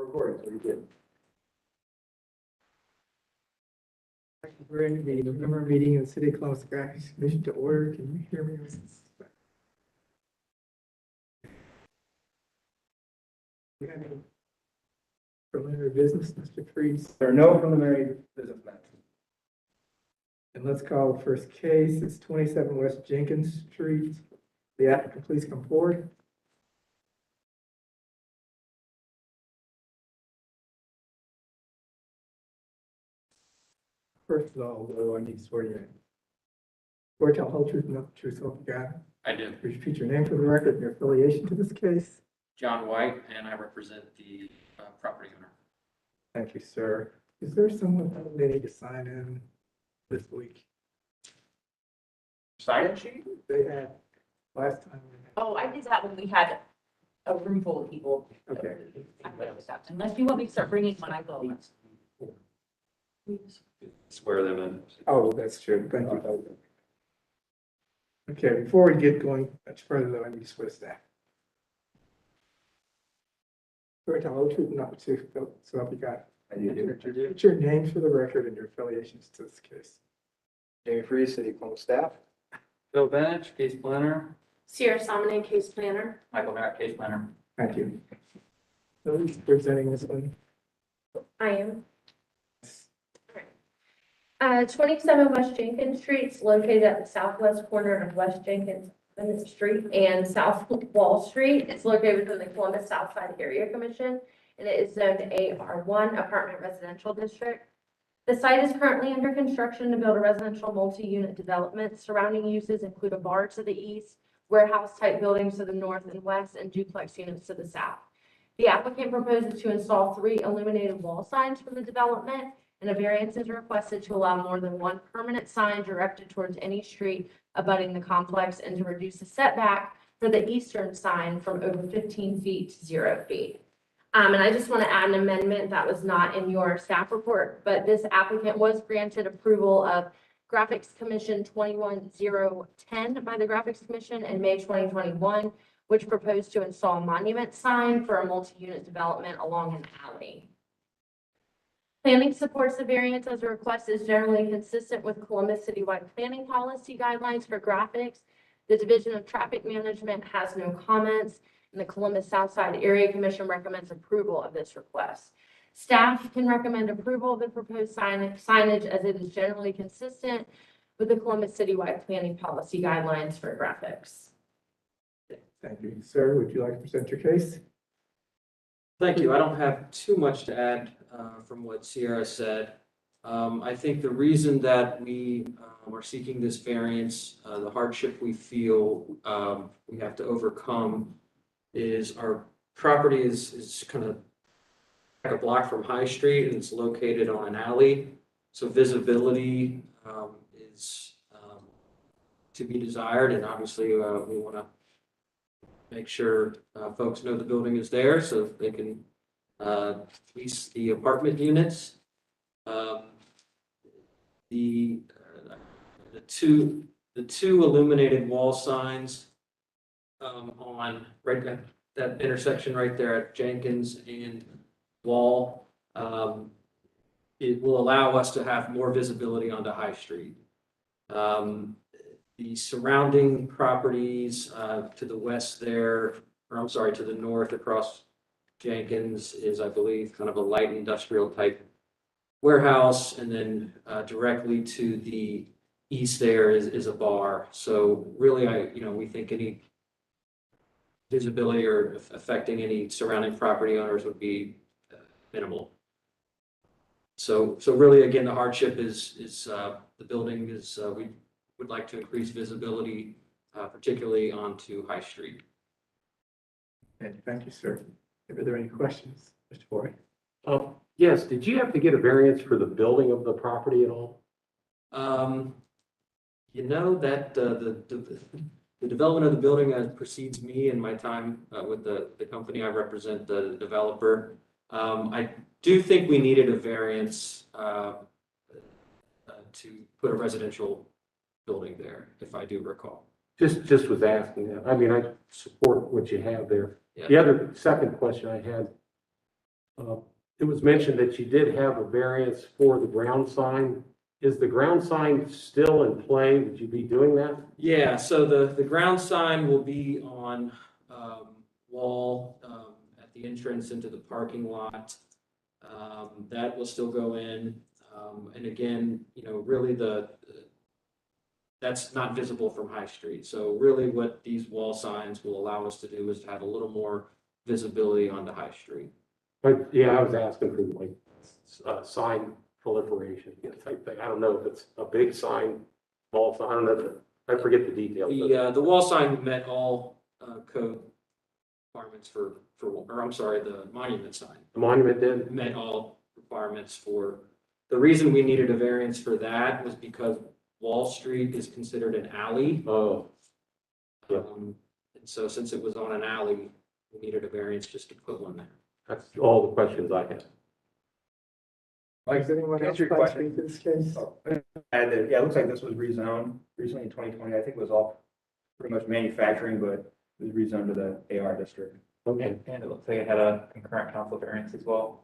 recording, so you did. Bring the November meeting of the City of Columbus Graphics Commission to order. Can you hear me? We have any preliminary business, Mr. Freeze? There are no preliminary business matters. And let's call the first case. It's 27 West Jenkins Street. The applicant, please come forward. First of all, though, I need to swear you in. Swear to tell the whole truth, nothing but the truth, so help you God. I do. Please repeat your name for the record and your affiliation to this case. John White, and I represent the property owner. Thank you, sir. Is there someone that they need to sign in this week? Sign-in sheet? They had last time. Oh, I did that when we had a room full of people. Okay. Unless you want me to start bringing one, I will. Swear them in. Oh, that's true. Thank you. Okay, before we get going much further, though, I need to swear staff. Swear to tell the whole truth, not the truth, so help you God. I do. What's your names for the record and your affiliations to this case? Jamie Freeze, City of Columbus staff. Phil Benich, case planner. Sierra Salmon, case planner. Michael Merritt, case planner. Thank you. So who's presenting this one? I am. 27 West Jenkins Street is located at the southwest corner of West Jenkins Street and South Wall Street. It's located within the Columbus Southside Area Commission, and it is zoned AR1 Apartment Residential District. The site is currently under construction to build a residential multi-unit development. Surrounding uses include a bar to the east, warehouse-type buildings to the north and west, and duplex units to the south. The applicant proposes to install 3 illuminated wall signs for the development, and a variance is requested to allow more than 1 permanent sign directed towards any street abutting the complex and to reduce the setback for the eastern sign from over 15 feet to 0 feet. And I just want to add an amendment that was not in your staff report, but this applicant was granted approval of Graphics Commission 21010 by the Graphics Commission in May 2021, which proposed to install a monument sign for a multi-unit development along an alley. Planning supports the variance as a request is generally consistent with Columbus citywide planning policy guidelines for graphics. The Division of Traffic Management has no comments, and the Columbus Southside Area Commission recommends approval of this request. Staff can recommend approval of the proposed signage as it is generally consistent with the Columbus citywide planning policy guidelines for graphics. Thank you, sir. Would you like to present your case? Thank you. I don't have too much to add from what Sierra said. I think the reason that we are seeking this variance, the hardship we feel we have to overcome is our property is kind of like a block from High Street, and it's located on an alley. So visibility is to be desired, and obviously we want to make sure folks know the building is there so they can lease the apartment units. The two illuminated wall signs on right at that intersection right there at Jenkins and Wall, it will allow us to have more visibility onto High Street. The surrounding properties to the west there, or I'm sorry, to the north across Jenkins is, I believe, kind of a light industrial type warehouse, and then directly to the east there is a bar. So really, we think any visibility or affecting any surrounding property owners would be minimal. So really, again, the hardship is the building is we would like to increase visibility, particularly onto High Street. And thank you, sir. Are there any questions, Mr. Boyd? Yes, did you have to get a variance for the building of the property at all? That the development of the building precedes me in my time with the company. I represent the developer. I do think we needed a variance to put a residential building there, if I do recall. Just was asking that. I mean, I support what you have there. Yeah. The other second question I had, It was mentioned that you did have a variance for the ground sign. Is the ground sign still in play? Would you be doing that? Yeah, so the ground sign will be on, wall, at the entrance into the parking lot. That will still go in. And again, really that's not visible from High Street. So really what these wall signs will allow us to do is to have a little more visibility onto High Street. But yeah, I was asking for like sign proliferation type thing. I don't know if it's a big sign, small sign, I don't know. I forget the details. The wall sign met all, code requirements or I'm sorry, the monument sign The monument did? met all requirements for, the reason we needed a variance for that was because Wall Street is considered an alley. Oh, yeah. And so since it was on an alley, we needed a variance just to put one there. That's all the questions I have. Does anyone else Answer your like to question. speak to this case? Yeah, it looks like this was rezoned recently in 2020. I think it was all pretty much manufacturing, but it was rezoned to the AR district. Okay. And it looks like it had a concurrent council variance as well.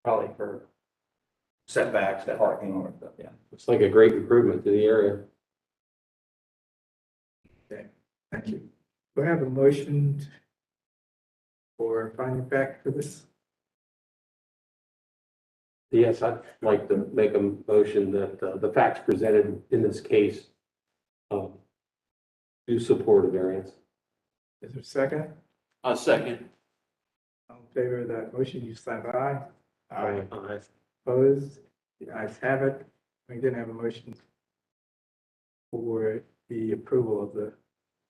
Probably for, Setbacks, that parking, or stuff. yeah. It's like a great improvement to the area. Thank you. Do I have a motion for finding fact for this? Yes, I'd like to make a motion that the facts presented in this case do support a variance. Is there a second? A second. All in favor of that motion, you sign aye. Aye. Opposed? The ayes have it. We didn't have a motion for the approval of the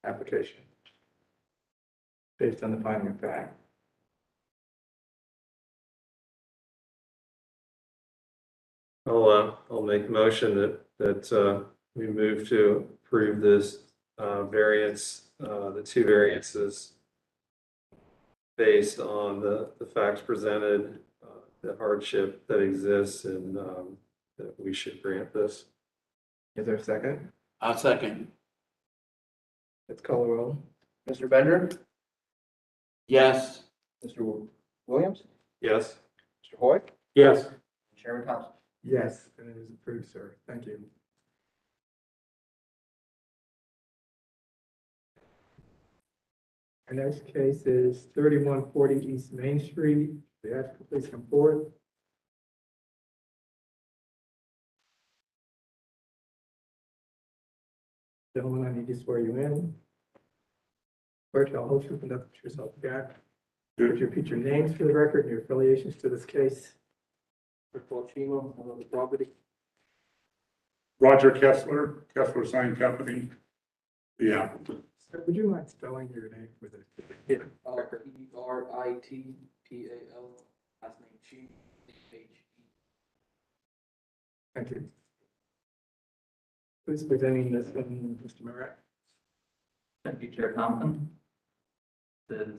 application based on the finding of fact. I'll make a motion that we move to approve this variance, the two variances based on the facts presented, the hardship that exists, and that we should grant this. Is there a second? A second. Let's call the roll. Mr. Bender, Yes. Mr. Williams, Yes? Mr. Hoyt, Yes. Chairman Thompson. Yes, and it is approved, sir. Thank you. Our next case is 3140 East Main Street. The applicant, please come forward. Gentlemen, I need to swear you in. First, I'll hold you and introduce yourself again. Would you repeat your names for the record and your affiliations to this case? On the property. Roger Kessler, Kessler Sign Company, the applicant. Sir, would you mind spelling your name for the record? ERITPAL, last name Chi, H. Thank you. Who's presenting this one, Mr. Merritt? Thank you, Chair Thompson. This is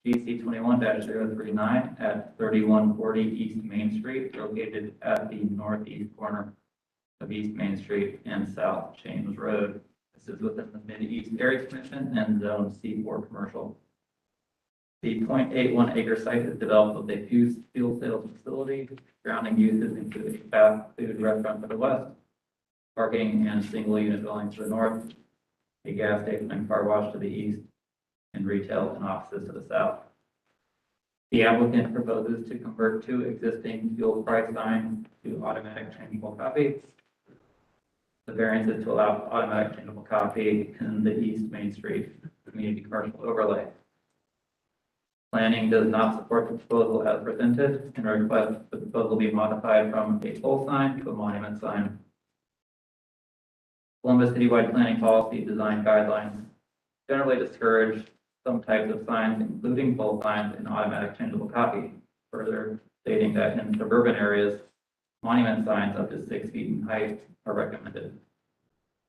GC 21-039 at 3140 East Main Street, located at the northeast corner of East Main Street and South James Road. This is within the Mid-East Area Commission and Zone C4 Commercial. The 0.81 acre site is developed with a fuel sales facility. Surrounding uses include a fast food restaurant to the west, parking and single unit dwellings to the north, a gas station and car wash to the east, and retail and offices to the south. The applicant proposes to convert two existing fuel price signs to automatic changeable copy. The variance is to allow automatic changeable copy in the East Main Street community commercial overlay. Planning does not support the proposal as presented and requests the proposal be modified from a pole sign to a monument sign. Columbus citywide planning policy design guidelines generally discourage some types of signs, including pole signs and automatic changeable copy. Further stating that in suburban areas, monument signs up to 6 feet in height are recommended.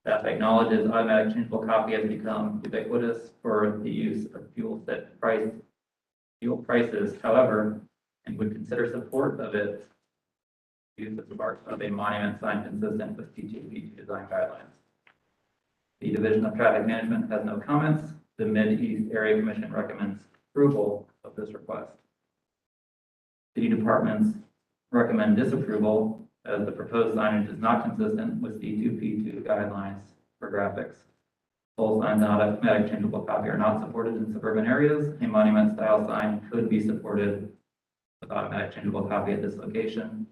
Staff acknowledges automatic changeable copy has become ubiquitous for the use of fuel prices, however, and would consider support of its use as part of a monument sign consistent with P2P2 design guidelines. The Division of Traffic Management has no comments. The Mid-East Area Commission recommends approval of this request. City departments recommend disapproval as the proposed signage is not consistent with C2P2 guidelines for graphics. Pole signs and automatic changeable copy are not supported in suburban areas. A monument style sign could be supported with automatic changeable copy at this location.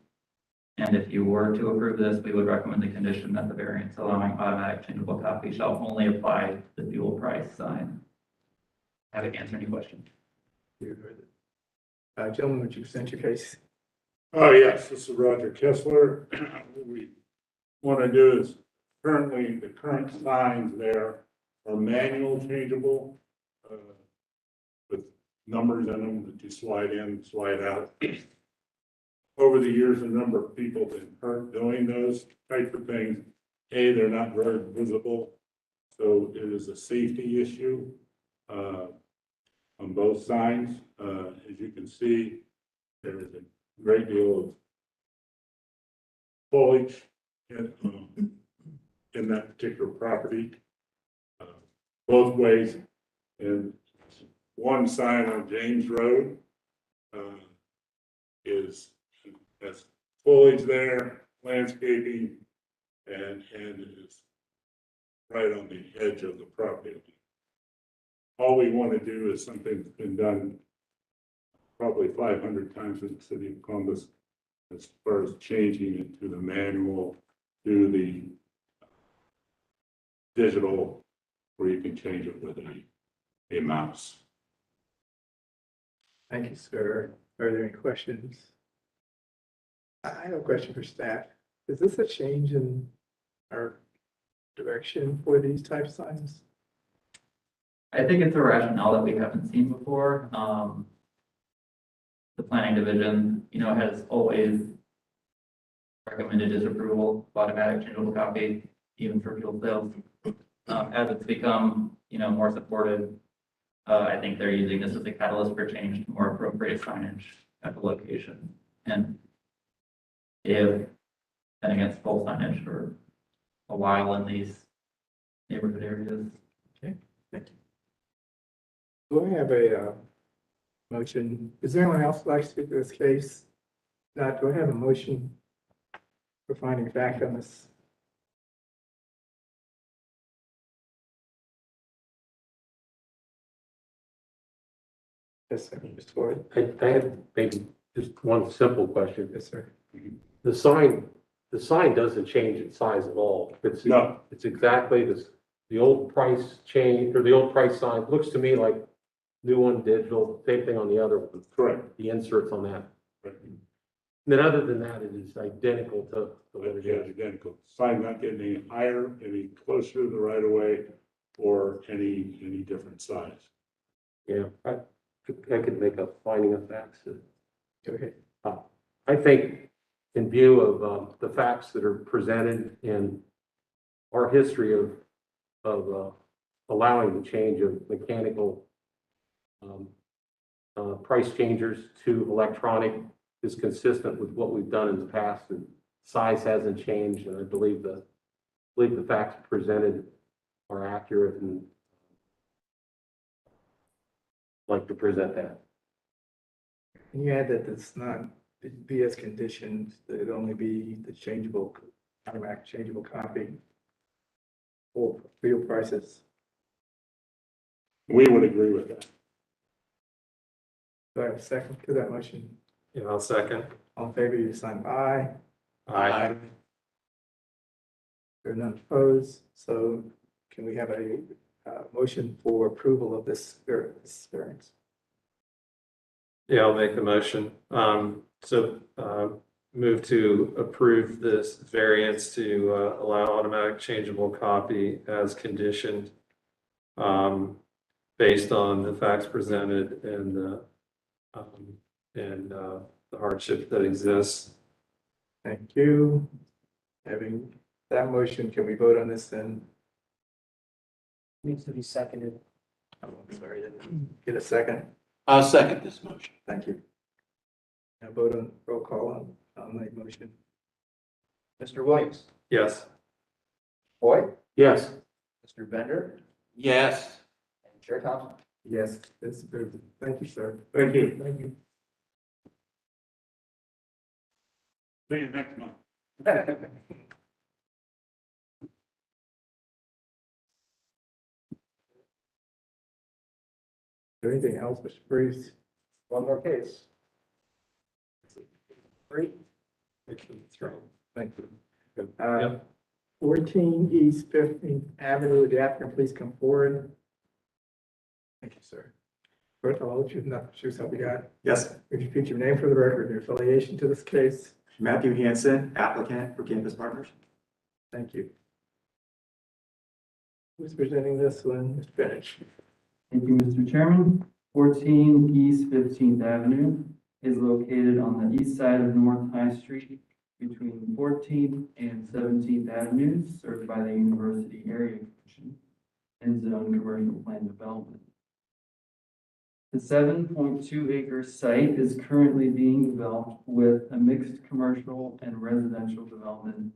And if you were to approve this, we would recommend the condition that the variance allowing automatic changeable copy shall only apply to the fuel price sign. Happy to answer any questions. You heard it. Gentlemen, would you present your case? Oh, yes, this is Roger Kessler. What we want to do is currently, the current signs there are manual changeable, with numbers in them that you slide in, slide out. Over the years, a number of people have been hurt doing those type of things. A, they're not very visible, so it is a safety issue on both signs. As you can see, there is a great deal of foliage in that particular property, both ways. And one sign on James Road has foliage there, landscaping, and is right on the edge of the property. All we want to do is something that's been done probably 500 times in the city of Columbus, as far as changing it to the manual, to the digital, where you can change it with a mouse. Thank you, sir. Are there any questions? I have a question for staff. Is this a change in our direction for these type of signs? I think it's a rationale that we haven't seen before. The planning division, has always recommended disapproval of automatic changeable copy, even for fuel sales. As it's become, more supported, I think they're using this as a catalyst for change to more appropriate signage at the location. And they have been against full signage for a while in these neighborhood areas. Okay, thank you. Do I have a motion? Is there anyone else who'd like to speak to this case? Not, do I have a motion for finding fact on this? Yes, sir. Mr. Floyd? I have maybe just one simple question. Yes, sir. The sign doesn't change its size at all. No. It's exactly the old price change, or the old price sign. Looks to me like new one, digital, same thing on the other one. Correct. The inserts on that. Right. And then other than that, it is identical to what it Yeah, is. identical. Sign not getting any higher, any closer to the right of way, or any different size. Yeah, I could make a finding of facts. Go ahead. I think in view of the facts that are presented in our history of allowing the change of mechanical price changers to electronic is consistent with what we've done in the past, and size hasn't changed, and I believe the facts presented are accurate, and I'd like to present that. Can you add that it's not be as conditioned, that it only be the changeable, automatic changeable copy or real prices? We would agree with that. Do I have a second to that motion? Yeah, I'll second. All in favor, you sign aye. Aye. There are none opposed, so can we have a motion for approval of this variance? Yeah, I'll make the motion. Move to approve this variance to allow automatic changeable copy as conditioned, based on the facts presented and the hardship that exists. Thank you. Having that motion, can we vote on this then? Needs to be seconded. Oh, I'm sorry, didn't get a second. I'll second this motion. Thank you. Now vote on, roll call on the motion. Mr. Williams, Yes. Boyd, Yes. Mr. Bender, Yes. and Chair Thompson. Yes, it's approved. Thank you, sir. Thank you. Thank you. See you next month. Anything else, Mr. Bruce? One more case. Great. Thank you. Uh, 14 East 15th Avenue, the applicant, please come forward. Thank you, sir. First of all, choose what we got. Yes, Would you repeat your name for the record, your affiliation to this case? Matthew Hansen, applicant for Campus Partners. Thank you. Who's presenting this one? Mr. Finch. Thank you, Mr. Chairman. 14 East 15th Avenue is located on the east side of North High Street between 14th and 17th Avenues, served by the University Area Commission and Zone Commercial Plan Development. The 7.2 acre site is currently being developed with a mixed commercial and residential development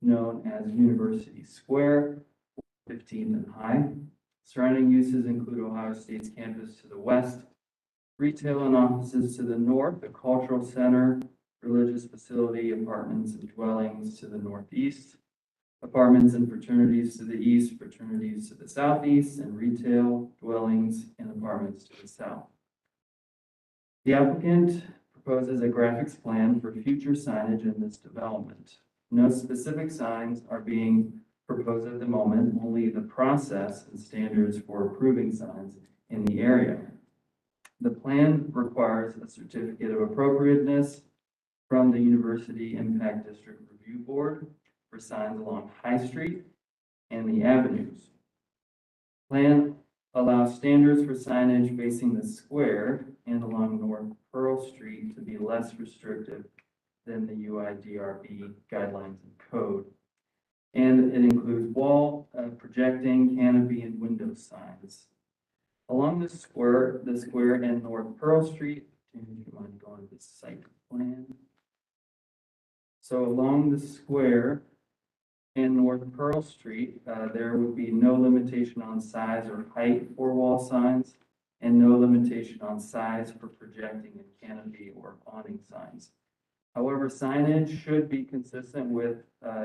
known as University Square, 15th and High. Surrounding uses include Ohio State's campus to the west, retail and offices to the north, a cultural center, religious facility, apartments and dwellings to the northeast, apartments and fraternities to the east, fraternities to the southeast, and retail, dwellings, and apartments to the south. The applicant proposes a graphics plan for future signage in this development. No specific signs are being proposed at the moment, only the process and standards for approving signs in the area. The plan requires a certificate of appropriateness from the University Impact District Review Board for signs along High Street and the avenues. Plan allows standards for signage facing the square and along North Pearl Street to be less restrictive than the UIDRB guidelines and code. And it includes wall, projecting, canopy, and window signs. Along the square and North Pearl Street, do you mind going to the site plan? So along the square and North Pearl Street, there would be no limitation on size or height for wall signs and no limitation on size for projecting and canopy or awning signs. However, signage should be consistent with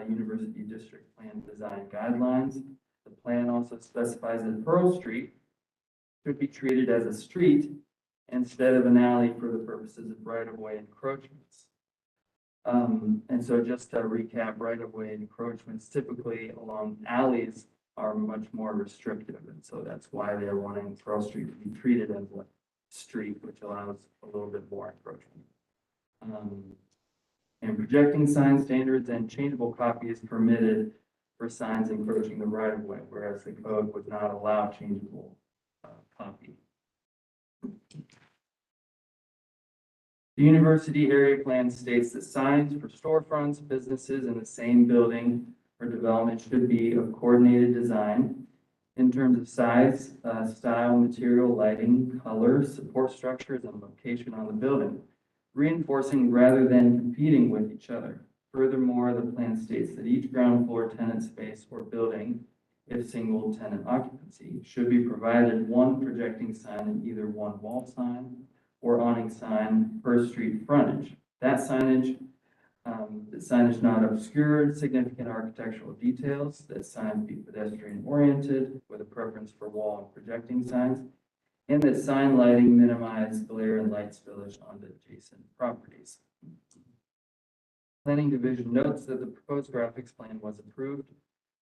University District Plan design guidelines. The plan also specifies that Pearl Street should be treated as a street instead of an alley for the purposes of right-of-way encroachments. And so just to recap, right-of-way encroachments typically along alleys are much more restrictive. And so that's why they're wanting Pearl Street to be treated as a street, which allows a little bit more encroachment. And projecting sign standards and changeable copies permitted for signs encroaching the right-of-way, whereas the code would not allow changeable copy. The university area plan states that signs for storefronts, businesses in the same building or development should be of coordinated design in terms of size, style, material, lighting, color, support structures, and location on the building, reinforcing rather than competing with each other. Furthermore, the plan states that each ground floor tenant space or building, if single tenant occupancy, should be provided one projecting sign and either one wall sign or awning sign per street frontage. That signage not obscure significant architectural details, that signs be pedestrian oriented with a preference for wall and projecting signs, and that sign lighting minimize glare and light spillage onto adjacent properties. Planning Division notes that the proposed graphics plan was approved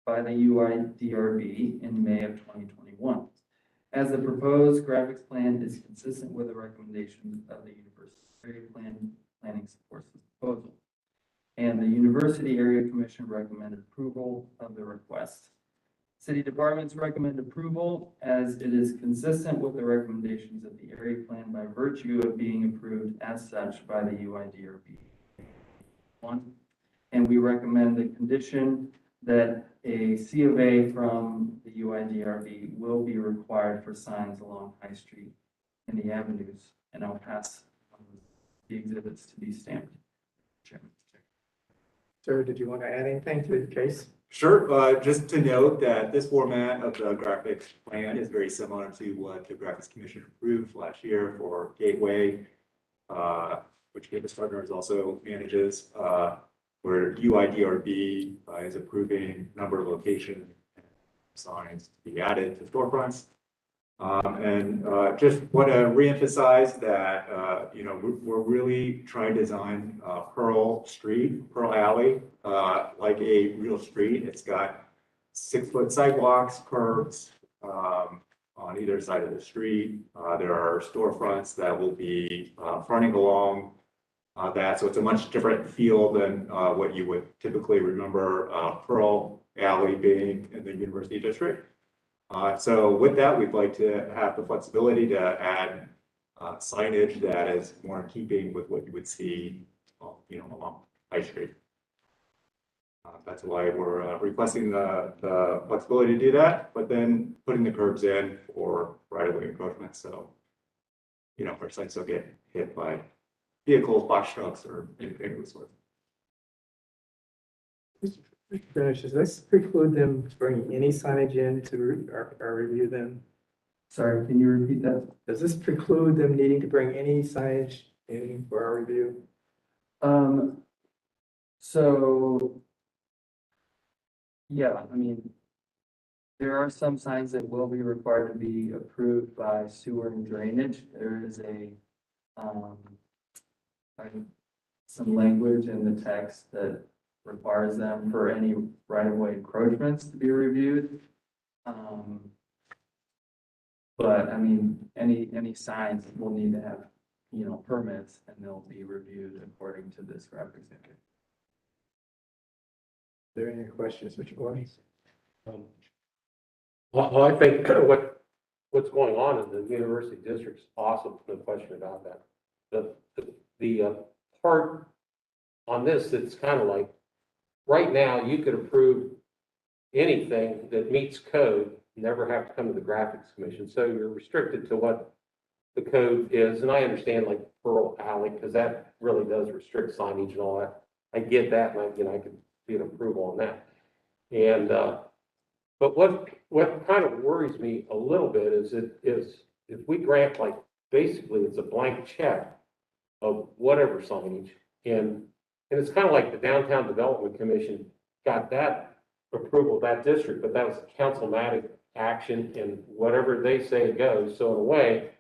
by the UIDRB in May of 2021. As the proposed graphics plan is consistent with the recommendations of the University Area Planning supports this proposal. And the University Area Commission recommended approval of the request. City departments recommend approval as it is consistent with the recommendations of the area plan by virtue of being approved as such by the UIDRB. And we recommend the condition that a C of A from the UIDRB will be required for signs along High Street and the avenues. And I'll pass the exhibits to be stamped. Chairman. Sir, did you want to add anything to the case? Sure, just to note that this format of the graphics plan is very similar to what the Graphics Commission approved last year for Gateway, which Campus Partners also manages. where UIDRB is approving number of location signs to be added to storefronts. Just want to reemphasize that, we're really trying to design Pearl Alley, like a real street. It's got 6-foot sidewalks, curbs, on either side of the street. There are storefronts that will be fronting along that, so it's a much different feel than what you would typically remember Pearl Alley being in the University District. So with that, we'd like to have the flexibility to add signage that is more in keeping with what you would see, along High Street. That's why we're requesting the flexibility to do that, but then putting the curbs in for right-of-way encroachment. So, our sites don't get hit by vehicles, box trucks, or anything of the sort. Mr. Benish, does this preclude them bringing any signage in to our review then? Sorry, can you repeat that? Does this preclude them needing to bring any signage in for our review? So, yeah, I mean, there are some signs that will be required to be approved by sewer and drainage. There is some language in the text that requires them for any right-of-way encroachments to be reviewed. But I mean, any signs will need to have, permits, and they'll be reviewed according to this graphic standard. Are there any questions, Mr. Gordon? Well, I think what's going on in the University District is awesome, no question about that. The part on this, it's kind of like, right now, you could approve anything that meets code, never have to come to the Graphics Commission. So you're restricted to what the code is. And I understand like Pearl Alley, because that really does restrict signage and all that. I get that, and I could see an approval on that. And but what kind of worries me a little bit is if we grant, like, basically it's a blank check of whatever signage, and it's kind of like the Downtown Development Commission got that approval of that district, but that was a councilmatic action, and whatever they say goes. So in a way,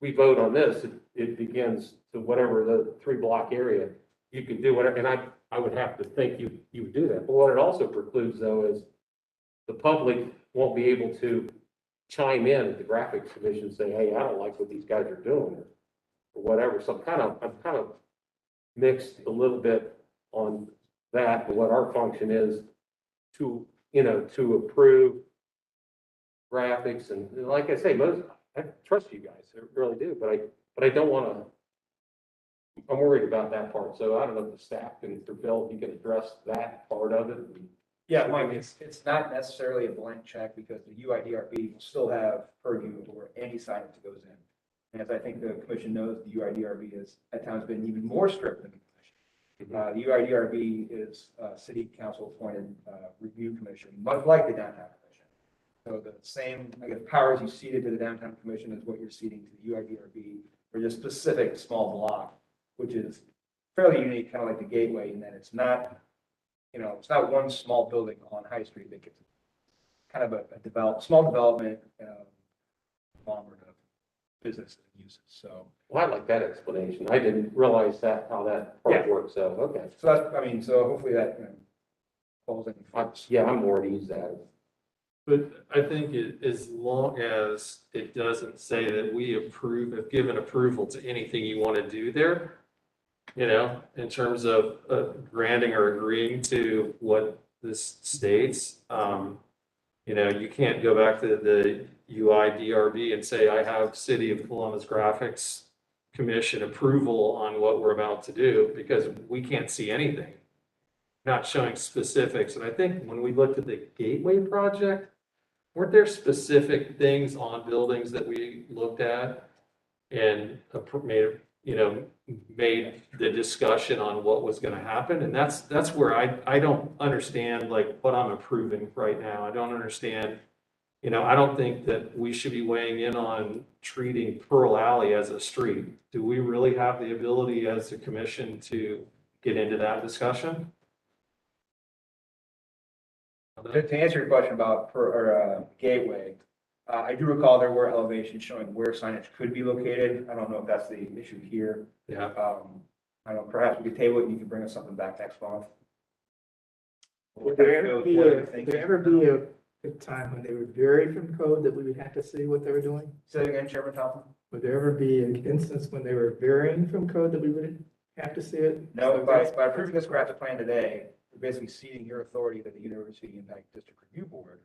we vote on this, it begins to whatever the 3-block area, you can do whatever, and I would have to think you would do that. But what it also precludes, though, is the public won't be able to chime in at the Graphics Commission and say, hey, I don't like what these guys are doing, or whatever. So I'm kind of mixed a little bit on that, and what our function is to approve graphics. And like I say, I trust you guys, I really do, but I don't want to, I'm worried about that part. So I don't know if the staff can, or Bill, if you can address that part of it. Yeah, Mike, it's not necessarily a blank check, because the UIDRB will still have purview over any signage that goes in. And as I think the commission knows, the UIDRB has at times been even more strict than the commission. The UIDRB is a city council appointed review commission, much like the downtown commission. So the same, powers you ceded to the downtown commission is what you're ceding to the UIDRB for your specific small block, which is fairly unique, kind of like the gateway, in that it's not, it's not one small building on High Street that gets kind of a small development, conglomerate of business and uses. So, well, I like that explanation. I didn't realize how that part works. So, okay. So that's, so hopefully that falls in. I'm more at ease that. But I think as long as it doesn't say that we have given approval to anything you want to do there, in terms of granting or agreeing to what this states, you can't go back to the UIDRB and say, I have City of Columbus Graphics Commission approval on what we're about to do, because we can't see anything, not showing specifics. And I think when we looked at the Gateway project, weren't there specific things on buildings that we looked at and made the discussion on what was going to happen? And that's where I don't understand like what I'm approving right now. I don't understand, I don't think that we should be weighing in on treating Pearl Alley as a street. Do we really have the ability as a commission to get into that discussion. To answer your question about gateway, I do recall there were elevations showing where signage could be located. I don't know if that's the issue here. Yeah, I don't know, perhaps we could table it and you can bring us something back next month. Would there ever be a time when they would vary from code that we would have to see what they were doing? Say that again, Chairman Thompson? Would there ever be an instance when they were varying from code that we would have to see it? No, So by that's- approving this graphic plan today, we're basically ceding your authority to the University Impact District Review Board.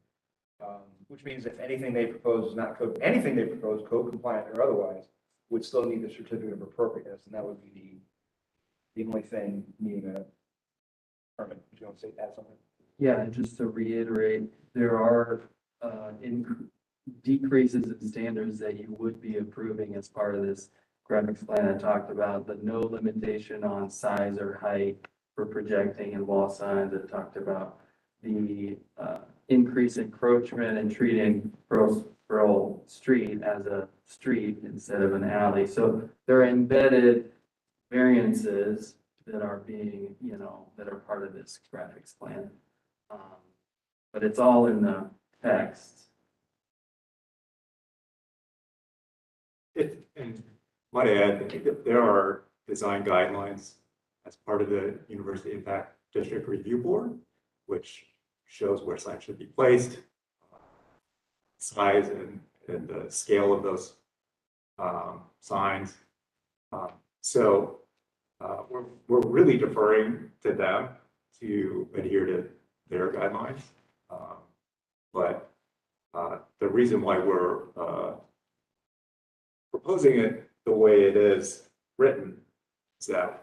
Which means if anything they propose is not code, anything they propose, code compliant or otherwise, would still need the certificate of appropriateness, and that would be the only thing needing a permit. Do you want to say, add something? Yeah, and just to reiterate, there are decreases in standards that you would be approving as part of this graphics plan I talked about, the no limitation on size or height for projecting and wall signs. I talked about the increased encroachment and treating Pearl Street as a street instead of an alley. So there are embedded variances that are being, that are part of this graphics plan. But it's all in the text. And might add, that there are design guidelines as part of the University Impact District Review Board, which shows where signs should be placed, size and the scale of those signs. So we're really deferring to them to adhere to their guidelines. But the reason why we're proposing it the way it is written is that,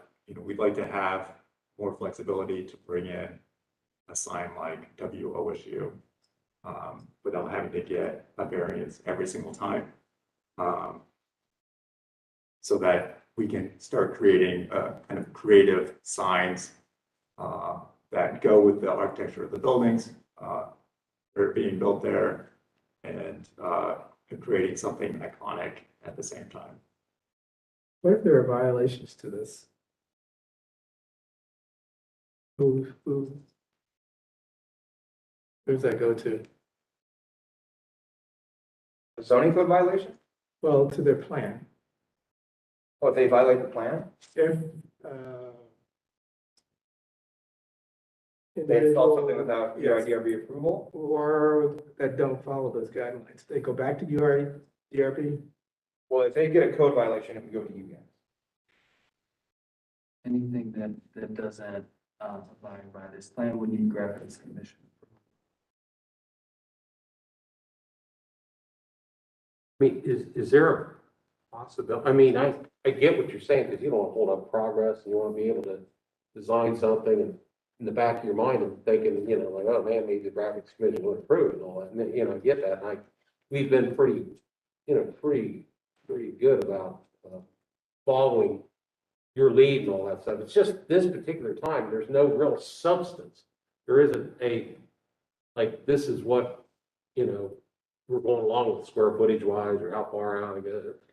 we'd like to have more flexibility to bring in a sign like WOSU without having to get a variance every single time. So that we can start creating kind of creative signs that go with the architecture of the buildings that are being built there and creating something iconic at the same time. What if there are violations to this? Who's that go to? A zoning code violation? Well, to their plan. Or if they violate the plan? If, They install something individual- without yes, UIDRB approval? or that don't follow those guidelines, they go back to UIDRB? Well, if they get a code violation, it would go to you guys. Anything that doesn't abide by this plan would need graphics commission. I mean, is there a possibility? I mean, I get what you're saying, because you don't want to hold up progress, and you want to be able to design something, and in the back of your mind, and thinking, like, oh man, maybe the graphics commission would approve it and all that, and then, I get that, and we've been pretty good about following your lead and all that stuff. It's just this particular time, there's no real substance. There isn't like, this is what, we're going along with square footage wise, or how far out,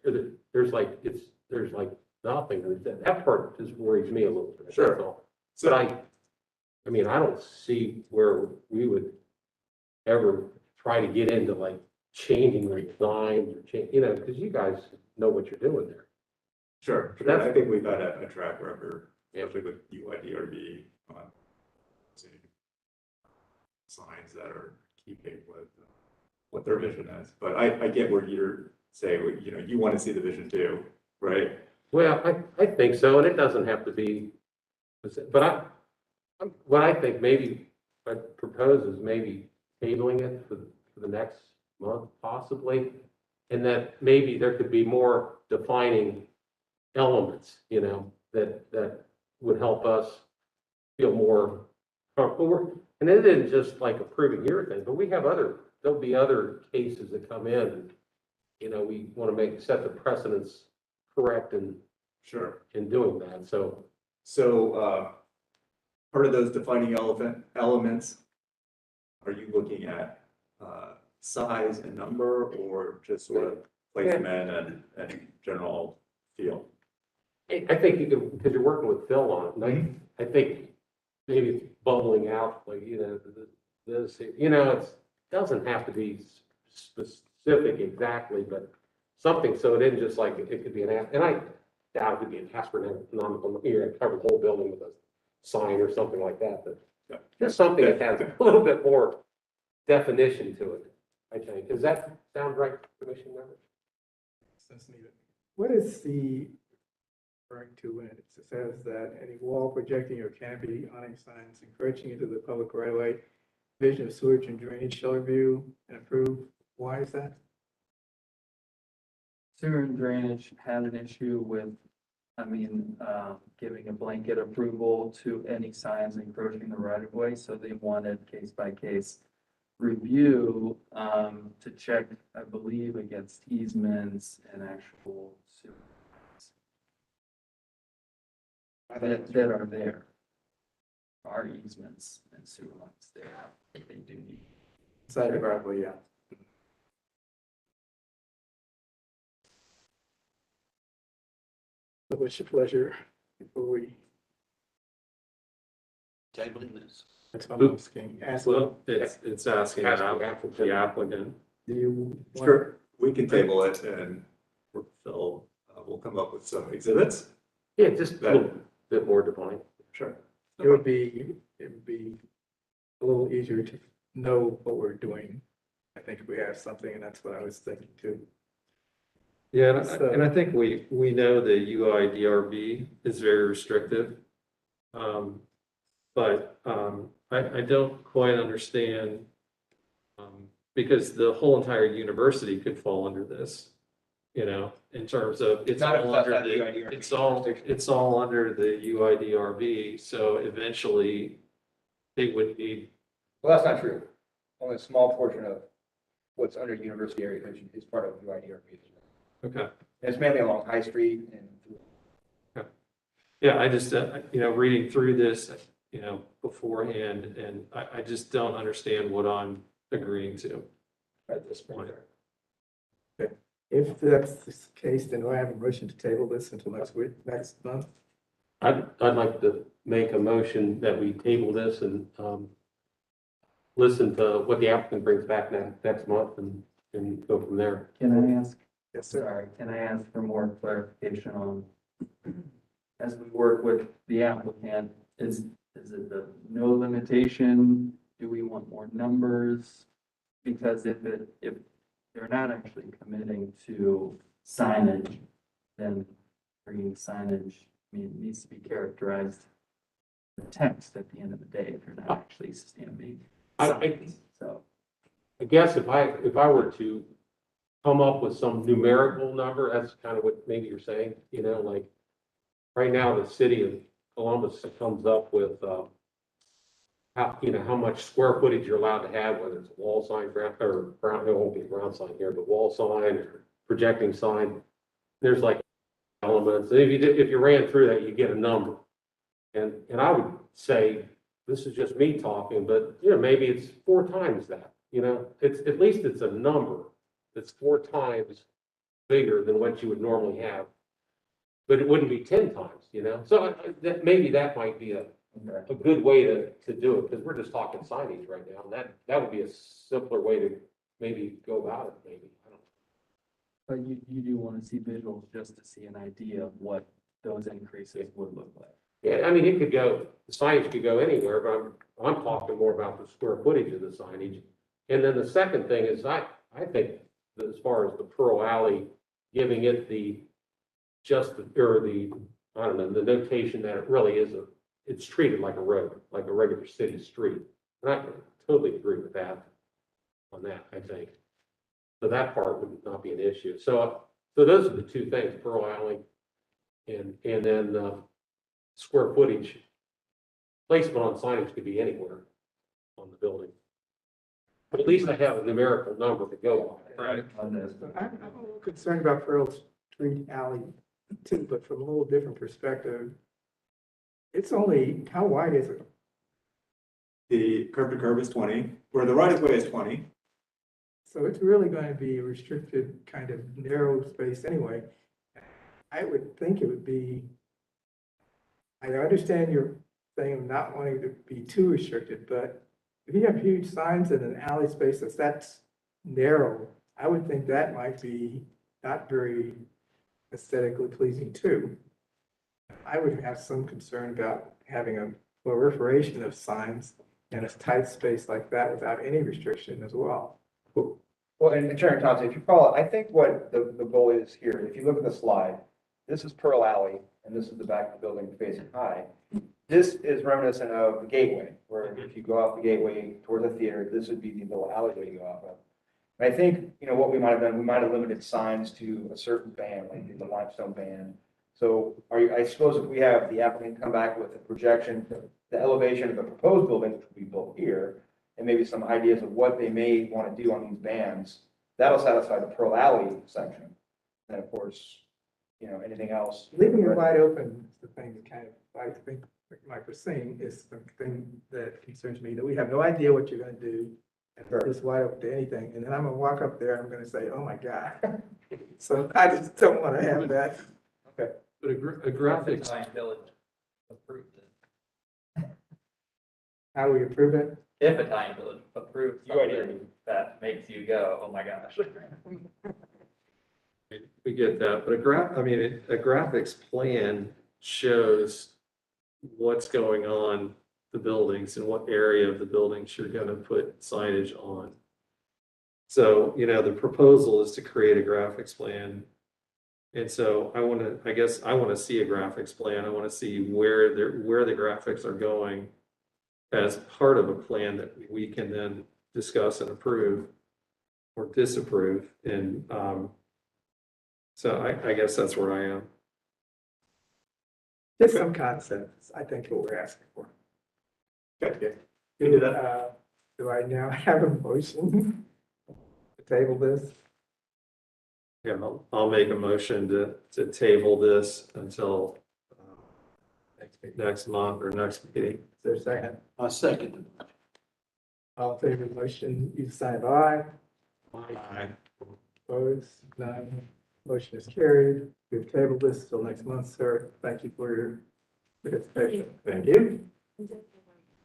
there's like nothing. That part just worries me a little bit. Sure. That's all. But I mean, I don't see where we would ever try to get into like changing the designs or change, because you guys know what you're doing there. Sure. I think we've had a track record, especially with UIDRB on signs that are keeping with what their vision is. But I get where you're saying, you want to see the vision too, right? Well, I think so, and it doesn't have to be, but what I think maybe I propose is maybe tabling it for the next month possibly, and that maybe there could be more defining elements, that would help us feel more comfortable. And it isn't just like approving your thing, but there'll be other cases that come in, and, we want to set the precedents correct in doing that, so. So part of those defining elements, are you looking at size and number, or just sort of placement and general feel? I think you can, because you're working with Phil on it, and I think maybe it's bubbling out, like, this, it doesn't have to be specific exactly, but something, so it isn't just like, it could be and I doubt it could be an astronomical, cover the whole building with a sign or something like that, but just something that has a little bit more definition to it, I think. Does that sound right, Commission member? Sense needed. What is the referring to when it says that any wall projecting or canopy awning signs encroaching into the public right of way, vision of sewage and drainage shall review and approve? Why is that? Sewer and drainage had an issue with, giving a blanket approval to any signs encroaching the right of way, so they wanted case by case review, to check, I believe, against easements and actual sewer that are there. Are easements and sewer lines there, they do need. Side of the right of way, yeah. So what's your pleasure before we, Tabling this. that's what I'm asking. Ask, Well, it's asking Ask the the applicant. do you want? Sure, we can table it and Phil will come up with some exhibits. Yeah, just a little bit more defined. Sure. It would be a little easier to know what we're doing. I think if we have something, and that's what I was thinking too. Yeah, So- and I think we know the UIDRB is very restrictive. But I don't quite understand, because the whole entire university could fall under this, in terms of, it's Not if all it's under outside the the, UIDRB it's all under the UIDRB, so eventually they would need, Well, that's not true. Only a small portion of what's under university area commission is part of UIDRB. okay. And it's mainly along High Street and. Yeah, I just, reading through this, beforehand, and I just don't understand what I'm agreeing to at this point. If that's the case, then do I have a motion to table this until next week, next month? I'd like to make a motion that we table this and, listen to what the applicant brings back next month and go from there. Can I ask, Yes, sir. sorry, can I ask for more clarification on, as we work with the applicant, is it the no limitation? Do we want more numbers? Because if they're not actually committing to signage, then bringing signage, it needs to be characterized the text at the end of the day, if you're not actually stamping signs, so. I guess if I were to come up with some numerical number, that's kind of what maybe you're saying, like, right now, the city of Columbus comes up with, how much square footage you're allowed to have, whether it's a wall sign, it won't be a ground sign here, but wall sign or projecting sign. There's like elements, and if you ran through that, you get a number. And I would say, this is just me talking, but, maybe it's 4 times that, it's, at least it's a number that's 4 times bigger than what you would normally have. But it wouldn't be 10 times, so maybe that might be a good way to do it, because we're just talking signage right now, and that would be a simpler way to maybe go about it, maybe, I don't know. But you do want to see visuals just to see an idea of what those increases would look like. Yeah, I mean, the signage could go anywhere, but I'm talking more about the square footage of the signage. And then the second thing is, I think that as far as the Pearl Alley, giving it the notation that it really is it's treated like a road, like a regular city street. And I totally agree with that, on that, I think. So that part would not be an issue. So those are the 2 things, Pearl Alley and then, square footage. Placement on signage could be anywhere on the building. But at least I have a numerical number to go by. Right. On this. I'm a little concerned about Pearl Street Alley too, but from a little different perspective. It's only, how wide is it? The curb to curb is 20, where the right of way is 20. So it's really going to be a restricted kind of narrow space anyway. I would think it would be I understand your thing of not wanting to be too restricted, but if you have huge signs in an alley space that's narrow, I would think that might be not very aesthetically pleasing too. I would have some concern about having a proliferation of signs in a tight space like that without any restriction as well. Well, and Chairman Thompson, if you follow, I think what the goal is here, if you look at the slide, this is Pearl Alley, and this is the back of the building facing high. This is reminiscent of the gateway, where if you go out the gateway toward the theater, this would be the little alleyway you go out of. And I think, what we might have done, we might have limited signs to a certain band, like the limestone band. So I suppose if we have the applicant come back with a projection, the elevation of the proposed building, which will be built here, and maybe some ideas of what they may want to do on these bands, that'll satisfy the Pearl Alley section. And of course, anything else. Leaving it wide open is the thing that kind of, I think, like Mike was saying, is the thing that concerns me, that we have no idea what you're gonna do. And it's wide open to anything, and then I'm gonna walk up there, and I'm gonna say, oh my God. So I just don't wanna have that. Okay. But a graphics, Design Village approved it. How do we approve it? If Italian Village approves UID. something that makes you go, oh my gosh. we get that, but a graphics plan shows what's going on the buildings and what area of the buildings you're gonna put signage on. So, the proposal is to create a graphics plan. And so I guess I wanna see a graphics plan. I wanna see where the graphics are going as part of a plan that we can then discuss and approve or disapprove. And, so I guess that's where I am. Just some concepts, I think what we're asking for. Okay. Do I now have a motion to table this? Yeah, I'll make a motion to table this until next month or next meeting. Is there a second? I second. All in favor of the motion, you sign aye. Aye. Opposed? None. Motion is carried. We've tabled this till next month, sir. Thank you for your participation. Thank you.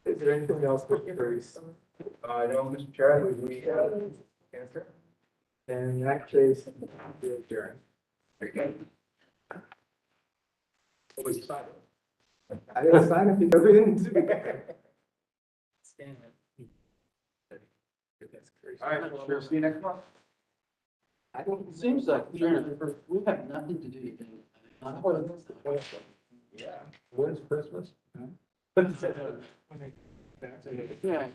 Is there anything else with Bruce? No, Mr. Chair, we answer. And in that case, we adjourn. I didn't sign it because we didn't do it. That's crazy. All right, well, we'll see you next month. I don't. It seems like we have nothing to do. Yeah. When's Christmas? When Yeah.